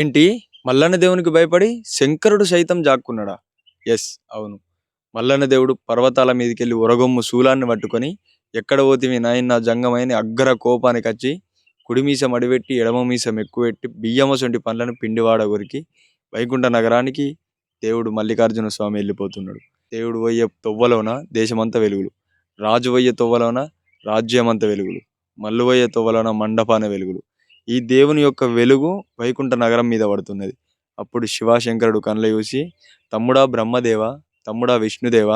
ఏంటి? మల్లన్న దేవునికి భయపడి శంకరుడు సైతం జాక్కున్నాడా? యెస్. అవును. మల్లన్న దేవుడు పర్వతాల మీదికెళ్ళి ఒరగొమ్ము శూలాన్ని పట్టుకొని ఎక్కడ పోతివి నాయనా జంగమయ్య అని అగ్గర కోపానికచ్చి కుడి మీసం అడిపెట్టి ఎడమ మీసం ఎక్కుపెట్టి బియ్యమసొంటి పండ్లను పిండివాడ కొరికి వైకుంఠ నగరానికి దేవుడు మల్లికార్జున స్వామి వెళ్ళిపోతున్నాడు. దేవుడు పోయే తొవ్వలోన దేశమంతా వెలుగులు, రాజు పోయే తొవ్వలోన రాజ్యమంతా వెలుగులు, మల్లు పోయే తొవ్వలోన మండపాన వెలుగులు. ఈ దేవుని యొక్క వెలుగు వైకుంఠ నగరం మీద పడుతున్నది. అప్పుడు శివశంకరుడు కళ్ళ చూసి, తమ్ముడా బ్రహ్మదేవ, తమ్ముడా విష్ణుదేవ,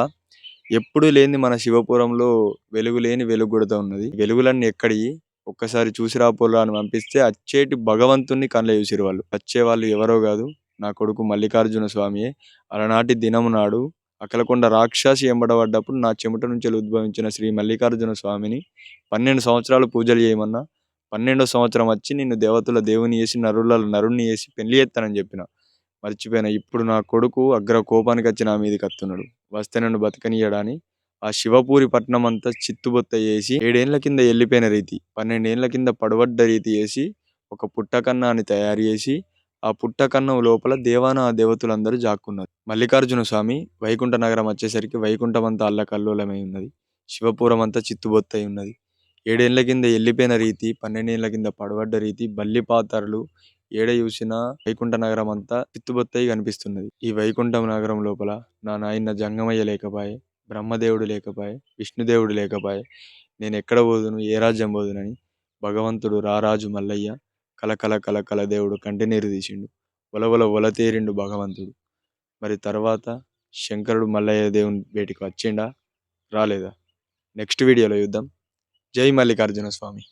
ఎప్పుడు లేని మన శివపురంలో వెలుగు లేని వెలుగు కొడుతూ ఉన్నది. వెలుగులన్నీ ఎక్కడివి? ఒక్కసారి చూసి రాపోలా అని పంపిస్తే అచ్చేటి భగవంతుని కళ్ళ చూసిరు వాళ్ళు. వచ్చేవాళ్ళు ఎవరో కాదు, నా కొడుకు మల్లికార్జున స్వామియే. అలనాటి దినము నాడు అకలకొండ రాక్షసి ఎంబడబడ్డప్పుడు నా చెమట నుంచి ఉద్భవించిన శ్రీ మల్లికార్జున స్వామిని 12 సంవత్సరాలు పూజలు చేయమన్నా. 12వ సంవత్సరం వచ్చి నిన్ను దేవతల దేవుని చేసి నరులలో నరుణ్ణి చేసి పెళ్లి చేస్తానని చెప్పిన. మర్చిపోయినా. ఇప్పుడు నా కొడుకు అగ్ర కోపానికి వచ్చి నా మీదకి వస్తున్నాడు. వస్తే నన్ను బతకనియడాని ఆ శివపూరి పట్నం అంతా చిత్తుబొత్త చేసి 7 ఏళ్ల కింద వెళ్ళిపోయిన రీతి, 12 ఏళ్ల కింద పడబడ్డ రీతి చేసి ఒక పుట్టకన్నాన్ని తయారు చేసి ఆ పుట్టకన్నం లోపల దేవాన దేవతలందరూ జాక్కున్నారు. మల్లికార్జున స్వామి వైకుంఠ నగరం వచ్చేసరికి వైకుంఠం అంతా అల్లకల్లోలమై ఉన్నది. శివపురం అంతా చిత్తుబొత్తై ఉన్నది. 7 ఏళ్ల కింద వెళ్ళిపోయిన రీతి, 12 ఏళ్ల కింద పడబడ్డ రీతి, బల్లిపాతరలు ఏడ చూసినా వైకుంఠ నగరం అంతా చిత్తుబొత్తై కనిపిస్తున్నది. ఈ వైకుంఠం నగరం లోపల నా నాయన జంగమయ్య లేకపాయే, బ్రహ్మదేవుడు లేకపాయే, విష్ణుదేవుడు లేకపాయే. నేను ఎక్కడ పోదును, ఏ రాజ్యం పోదునని భగవంతుడు రారాజు మల్లయ్య కలకల కలకల దేవుడు కంటినీరు తీసిండు. ఒలవల ఒల తేరిండు భగవంతుడు. మరి తర్వాత శంకరుడు మల్లయ్య దేవుని బయటికి వచ్చిండా రాలేదా? నెక్స్ట్ వీడియోలో చూద్దాం. జై మల్లికార్జున స్వామి.